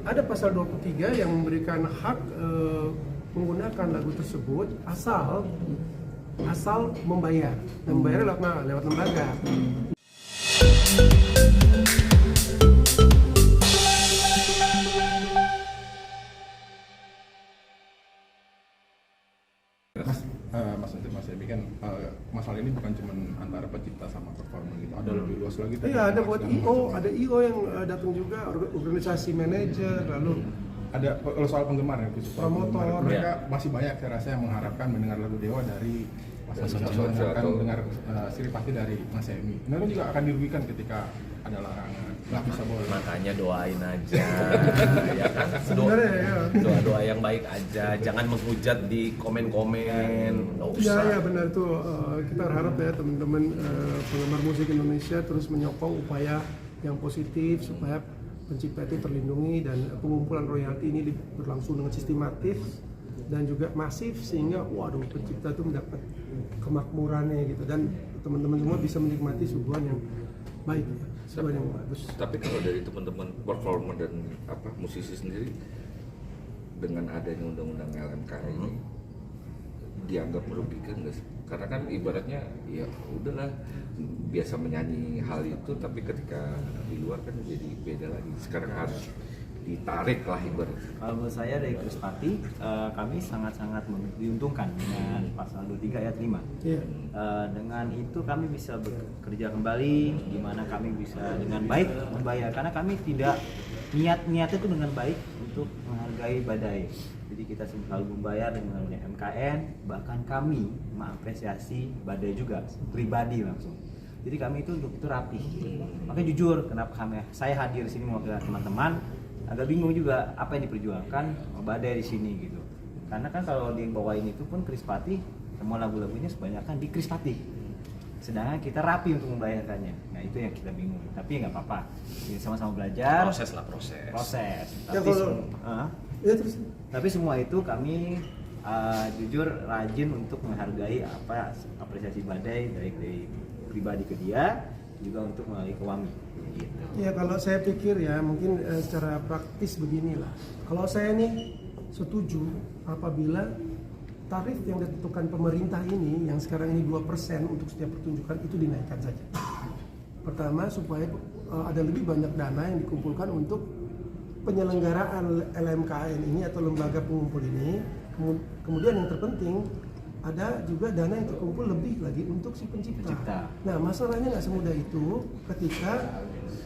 ada pasal 23 yang memberikan hak menggunakan lagu tersebut asal membayar. Dan membayar lewat mana? Lewat lembaga. Mas Ebi kan masalah ini bukan cuma antara pencipta sama performer gitu, ada lebih luas lagi. Iya, ada buat ada IO yang datang juga, organisasi manajer, lalu ada kalau soal penggemar ya, promotor. Mereka masih banyak saya rasa yang mengharapkan mendengar lagu Dewa dari Mas Ebi, mengharapkan mendengar Siripati dari Mas Ebi. Mereka juga akan dirugikan ketika ada larangan, nggak bisa boleh. Makanya doain aja, ya kan? Sebenarnya ya. Doa yang baik aja, jangan menghujat di komen-komen, nggak usah. Iya benar tuh. Kita berharap ya teman-teman penggemar musik Indonesia terus menyokong upaya yang positif supaya pencipta itu terlindungi dan pengumpulan royalti ini berlangsung dengan sistematis dan juga masif sehingga pencipta itu mendapat kemakmurannya gitu dan teman-teman semua bisa menikmati suguhan yang baik, suguhan yang bagus. Tapi kalau dari teman-teman performer dan musisi sendiri dengan adanya undang-undang LMK ini dianggap merugikan nggak sih? Karena kan ibaratnya ya udahlah biasa menyanyi hal itu, tapi ketika di luar kan jadi beda lagi. Sekarang harus ditarik lah ibaratnya. Kalau menurut saya dari Krispati, kami sangat-sangat diuntungkan dengan pasal 23 ayat 5. Iya. Dengan itu kami bisa bekerja kembali, di mana kami bisa dengan baik membayar. Karena kami tidak niat itu dengan baik untuk menghargai Badai. Jadi kita selalu membayar dengan MKN, bahkan kami mengapresiasi Badai juga pribadi langsung. Jadi kami itu untuk itu rapi. Makanya jujur, kenapa saya hadir di sini mewakili teman-teman, agak bingung juga apa yang diperjuangkan Badai di sini gitu. Karena kan kalau di bawain itu pun Krispati, semua lagu-lagunya sebanyakan di Krispati. Sedangkan kita rapi untuk membayarkannya. Nah itu yang kita bingung. Tapi nggak apa-apa. Jadi sama-sama belajar. Proses. Tapi semua itu kami jujur rajin untuk menghargai apresiasi Badai dari pribadi ke dia, juga untuk melalui Kewami. Gitu. Ya kalau saya pikir ya mungkin secara praktis beginilah. Kalau saya nih setuju apabila tarif yang ditentukan pemerintah ini yang sekarang ini 2% untuk setiap pertunjukan itu dinaikkan saja. Pertama supaya ada lebih banyak dana yang dikumpulkan untuk penyelenggaraan LMKN ini atau lembaga pengumpul ini. Kemudian yang terpenting ada juga dana yang terkumpul lebih lagi untuk si pencipta. Nah masalahnya nggak semudah itu ketika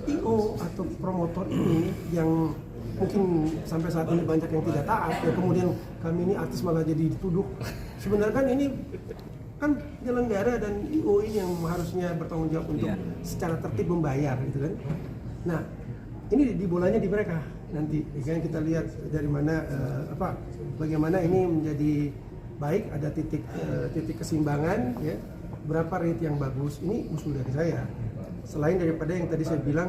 IO atau promotor ini yang mungkin sampai saat ini banyak yang tidak taat ya, kemudian kami ini artis malah jadi dituduh. Sebenarnya kan ini kan penyelenggara dan IO ini yang harusnya bertanggung jawab untuk secara tertib membayar gitu kan. Nah ini di bolanya di mereka nanti kan kita lihat dari mana bagaimana ini menjadi baik, ada titik keseimbangan ya, berapa rate yang bagus. Ini usul dari saya. Selain daripada yang tadi saya bilang,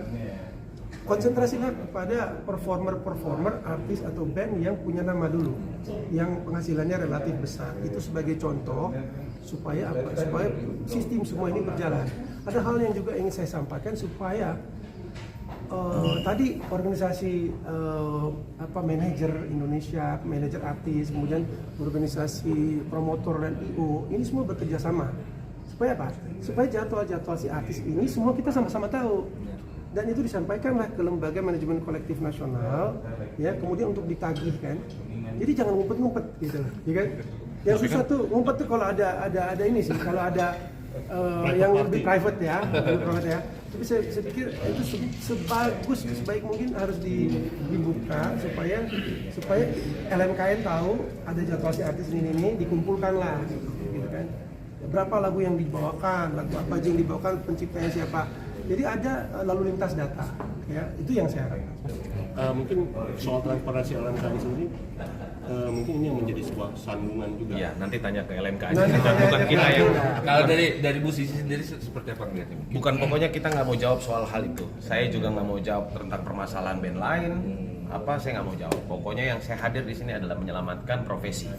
konsentrasilah kepada performer, artis atau band yang punya nama dulu, yang penghasilannya relatif besar. Itu sebagai contoh supaya supaya sistem semua ini berjalan. Ada hal yang juga ingin saya sampaikan supaya tadi organisasi manajer Indonesia, manajer artis, kemudian organisasi promotor dan IO ini semua bekerja sama. Supaya apa? Supaya jadwal-jadwal si artis ini semua kita sama-sama tahu. Dan itu disampaikanlah ke lembaga manajemen kolektif nasional, ya kemudian untuk ditagih kan. Jadi jangan ngumpet-ngumpet gitu, ya kan? Yang susah tuh ngumpet tuh kalau ada ini sih, kalau ada yang lebih private ya. Tapi saya pikir itu sebaik mungkin harus dibuka supaya LMKN tahu ada jadwal si artis ini dikumpulkan lah gitu kan. Berapa lagu yang dibawakan, lagu apa aja yang dibawakan, penciptanya siapa. Jadi ada lalu lintas data ya, itu yang saya harapkan. Mungkin soal transparansi LMK ini sendiri mungkin ini yang menjadi sebuah sandungan juga. Iya, nanti tanya ke LMK aja. Bukan kita yang. Kalau dari musisi sendiri seperti apa ngeliatnya? Bukan, pokoknya kita nggak mau jawab soal hal itu. Saya juga nggak mau jawab tentang permasalahan band lain. Saya nggak mau jawab. Pokoknya yang saya hadir di sini adalah menyelamatkan profesi.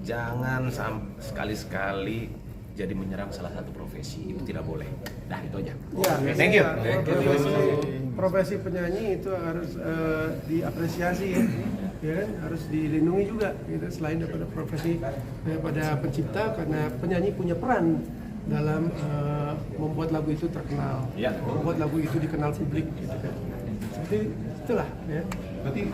Jangan sekali-sekali jadi menyerang salah satu profesi, itu tidak boleh. Nah itu aja. Ya, Oke, thank you. ya, profesi penyanyi itu harus diapresiasi ya. Ya kan? Harus dilindungi juga gitu, selain daripada profesi daripada pencipta, karena penyanyi punya peran dalam membuat lagu itu terkenal, Ya. membuat lagu itu dikenal publik gitu kan. Seperti itulah ya.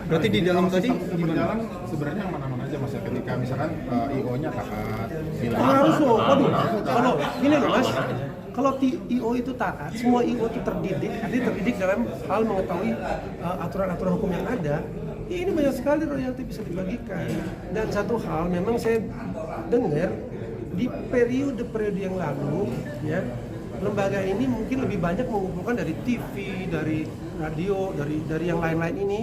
Berarti di dalam tadi berjalan sebenarnya aman-aman aja Mas ya, ketika misalkan IO-nya taat bilang Harus loh, waduh, kalau gini loh Mas, kalau IO itu taat, semua IO itu terdidik, artinya terdidik dalam hal mengetahui aturan-aturan hukum yang ada. Ini banyak sekali royalti bisa dibagikan. Dan satu hal, memang saya dengar di periode-periode yang lalu, ya, lembaga ini mungkin lebih banyak mengumpulkan dari TV, dari radio, dari yang lain-lain ini,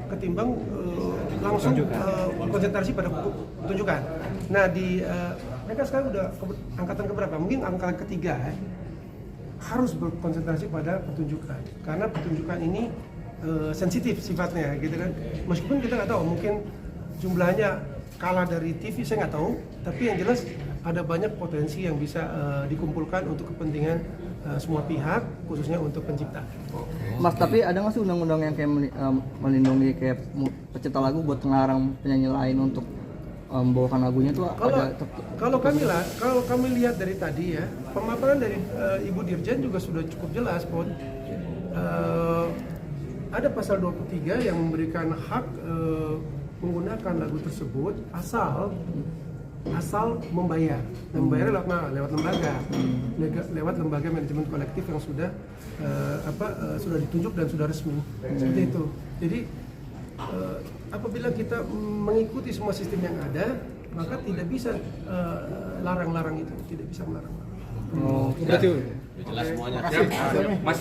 ketimbang langsung konsentrasi pada pertunjukan. Nah, mereka sekarang udah angkatan keberapa? Mungkin angkatan ketiga ya, harus berkonsentrasi pada pertunjukan, karena pertunjukan ini sensitif sifatnya, gitu kan. Meskipun kita nggak tahu, mungkin jumlahnya kalah dari TV, saya nggak tahu, tapi yang jelas ada banyak potensi yang bisa dikumpulkan untuk kepentingan semua pihak, khususnya untuk pencipta. Mas, tapi ada nggak sih undang-undang yang kayak melindungi kayak pencipta lagu buat ngelarang penyanyi lain untuk membawakan lagunya tuh? Kalau kami lihat dari tadi ya, pemaparan dari Ibu Dirjen juga sudah cukup jelas, Pon. Ada pasal 23 yang memberikan hak menggunakan lagu tersebut asal membayar. Dan membayar lewat mana? Lewat lembaga. Lewat lembaga manajemen kolektif yang sudah sudah ditunjuk dan sudah resmi. Seperti itu. Jadi apabila kita mengikuti semua sistem yang ada, maka tidak bisa larang-larang itu, tidak bisa melarang. Jelas semuanya. Terima kasih. Mas